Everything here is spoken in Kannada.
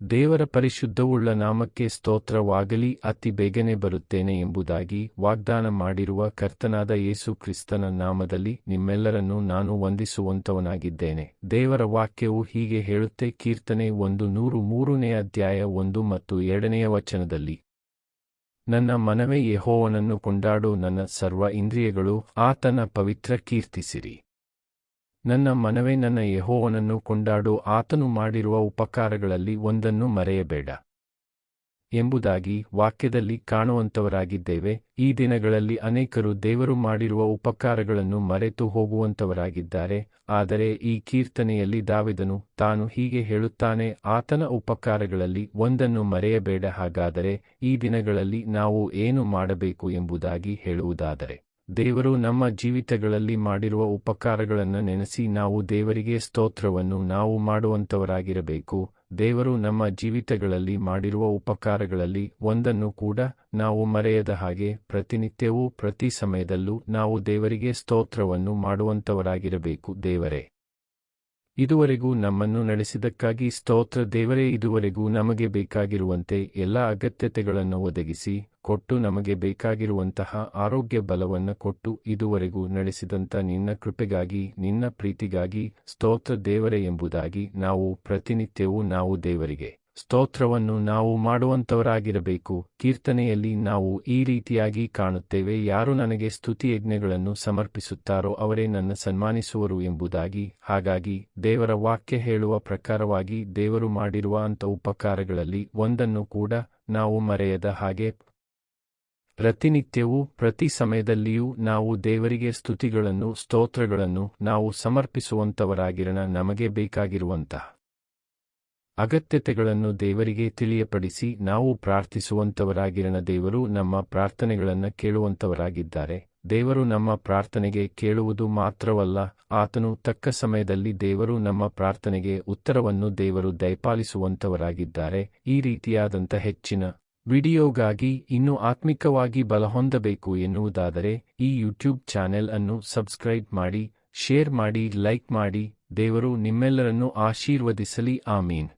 ದೇವರ ಪರಿಶುದ್ಧವುಳ್ಳ ನಾಮಕ್ಕೆ ಸ್ತೋತ್ರವಾಗಲಿ. ಅತಿ ಬೇಗನೆ ಬರುತ್ತೇನೆ ಎಂಬುದಾಗಿ ವಾಗ್ದಾನ ಮಾಡಿರುವ ಕರ್ತನಾದ ಯೇಸು ಕ್ರಿಸ್ತನ ನಾಮದಲ್ಲಿ ನಿಮ್ಮೆಲ್ಲರನ್ನೂ ನಾನು ವಂದಿಸುವಂತವನಾಗಿದ್ದೇನೆ. ದೇವರ ವಾಕ್ಯವು ಹೀಗೆ ಹೇಳುತ್ತೆ. ಕೀರ್ತನೆ 103ನೇ ಅಧ್ಯಾಯ 1 ಮತ್ತು 2ನೇ ವಚನದಲ್ಲಿ, ನನ್ನ ಮನವೇ ಯೆಹೋವನನ್ನು ಕೊಂಡಾಡು, ನನ್ನ ಸರ್ವ ಇಂದ್ರಿಯಗಳು ಆತನ ಪವಿತ್ರ ಕೀರ್ತಿಸಿರಿ. ನನ್ನ ಮನವೇ ನನ್ನ ಯೆಹೋವನನ್ನು ಕೊಂಡಾಡು, ಆತನು ಮಾಡಿರುವ ಉಪಕಾರಗಳಲ್ಲಿ ಒಂದನ್ನು ಮರೆಯಬೇಡ ಎಂಬುದಾಗಿ ವಾಕ್ಯದಲ್ಲಿ ಕಾಣುವಂತವರಾಗಿದ್ದೇವೆ. ಈ ದಿನಗಳಲ್ಲಿ ಅನೇಕರು ದೇವರು ಮಾಡಿರುವ ಉಪಕಾರಗಳನ್ನು ಮರೆತು ಹೋಗುವಂತವರಾಗಿದ್ದಾರೆ. ಆದರೆ ಈ ಕೀರ್ತನೆಯಲ್ಲಿ ದಾವೀದನು ತಾನು ಹೀಗೆ ಹೇಳುತ್ತಾನೆ, ಆತನ ಉಪಕಾರಗಳಲ್ಲಿ ಒಂದನ್ನು ಮರೆಯಬೇಡ. ಹಾಗಾದರೆ ಈ ದಿನಗಳಲ್ಲಿ ನಾವು ಏನು ಮಾಡಬೇಕು ಎಂಬುದಾಗಿ ಹೇಳುವುದಾದರೆ, ದೇವರು ನಮ್ಮ ಜೀವಿತಗಳಲ್ಲಿ ಮಾಡಿರುವ ಉಪಕಾರಗಳನ್ನು ನೆನೆಸಿ ನಾವು ದೇವರಿಗೆ ಸ್ತೋತ್ರವನ್ನು ನಾವು ಮಾಡುವಂತವರಾಗಿರಬೇಕು. ದೇವರು ನಮ್ಮ ಜೀವಿತಗಳಲ್ಲಿ ಮಾಡಿರುವ ಉಪಕಾರಗಳಲ್ಲಿ ಒಂದನ್ನು ಕೂಡ ನಾವು ಮರೆಯದ ಹಾಗೆ ಪ್ರತಿನಿತ್ಯವೂ ಪ್ರತಿ ಸಮಯದಲ್ಲೂ ನಾವು ದೇವರಿಗೆ ಸ್ತೋತ್ರವನ್ನು ಮಾಡುವಂತವರಾಗಿರಬೇಕು. ದೇವರೇ, ಇದುವರೆಗೂ ನಮ್ಮನ್ನು ನಡೆಸಿದ್ದಕ್ಕಾಗಿ ಸ್ತೋತ್ರ. ದೇವರೇ, ಇದುವರೆಗೂ ನಮಗೆ ಬೇಕಾಗಿರುವಂತೆ ಎಲ್ಲ ಅಗತ್ಯತೆಗಳನ್ನು ಒದಗಿಸಿ ಕೊಟ್ಟು, ನಮಗೆ ಬೇಕಾಗಿರುವಂತಹ ಆರೋಗ್ಯ ಬಲವನ್ನು ಕೊಟ್ಟು ಇದುವರೆಗೂ ನಡೆಸಿದಂಥ ನಿನ್ನ ಕೃಪೆಗಾಗಿ, ನಿನ್ನ ಪ್ರೀತಿಗಾಗಿ ಸ್ತೋತ್ರ ದೇವರೇ ಎಂಬುದಾಗಿ ನಾವು ಪ್ರತಿನಿತ್ಯವೂ ನಾವು ದೇವರಿಗೆ ಸ್ತೋತ್ರವನ್ನು ನಾವು ಮಾಡುವಂತವರಾಗಿರಬೇಕು. ಕೀರ್ತನೆಯಲ್ಲಿ ನಾವು ಈ ರೀತಿಯಾಗಿ ಕಾಣುತ್ತೇವೆ, ಯಾರು ನನಗೆ ಸ್ತುತಿಯಜ್ಞಗಳನ್ನು ಸಮರ್ಪಿಸುತ್ತಾರೋ ಅವರೇ ನನ್ನ ಸನ್ಮಾನಿಸುವರು ಎಂಬುದಾಗಿ. ಹಾಗಾಗಿ ದೇವರ ವಾಕ್ಯ ಹೇಳುವ ಪ್ರಕಾರವಾಗಿ ದೇವರು ಮಾಡಿರುವ ಅಂಥ ಉಪಕಾರಗಳಲ್ಲಿ ಒಂದನ್ನು ಕೂಡ ನಾವು ಮರೆಯದ ಹಾಗೆ ಪ್ರತಿನಿತ್ಯವೂ ಪ್ರತಿ ಸಮಯದಲ್ಲಿಯೂ ನಾವು ದೇವರಿಗೆ ಸ್ತುತಿಗಳನ್ನು ಸ್ತೋತ್ರಗಳನ್ನು ನಾವು ಸಮರ್ಪಿಸುವಂತವರಾಗಿರೋಣ. ನಮಗೆ ಬೇಕಾಗಿರುವಂತಹ ಅಗತ್ಯತೆಗಳನ್ನು ದೇವರಿಗೆ ತಿಳಿಯಪಡಿಸಿ ನಾವು ಪ್ರಾರ್ಥಿಸುವಂತವರಾಗಿರೋಣ. ದೇವರು ನಮ್ಮ ಪ್ರಾರ್ಥನೆಗಳನ್ನು ಕೇಳುವಂತವರಾಗಿದ್ದಾರೆ. ದೇವರು ನಮ್ಮ ಪ್ರಾರ್ಥನೆಗೆ ಕೇಳುವುದು ಮಾತ್ರವಲ್ಲ, ಆತನು ತಕ್ಕ ಸಮಯದಲ್ಲಿ ದೇವರು ನಮ್ಮ ಪ್ರಾರ್ಥನೆಗೆ ಉತ್ತರವನ್ನು ದೇವರು ದಯಪಾಲಿಸುವಂತವರಾಗಿದ್ದಾರೆ. ಈ ರೀತಿಯಾದಂಥ ಹೆಚ್ಚಿನ ವಿಡಿಯೋಗಾಗಿ ಇನ್ನೂ ಆತ್ಮಿಕವಾಗಿ ಬಲಹೊಂದಬೇಕು ಎನ್ನುವುದಾದರೆ ಈ ಯೂಟ್ಯೂಬ್ ಚಾನೆಲ್ ಅನ್ನು ಸಬ್ಸ್ಕ್ರೈಬ್ ಮಾಡಿ, ಶೇರ್ ಮಾಡಿ, ಲೈಕ್ ಮಾಡಿ. ದೇವರು ನಿಮ್ಮೆಲ್ಲರನ್ನೂ ಆಶೀರ್ವದಿಸಲಿ. ಆಮೀನ್.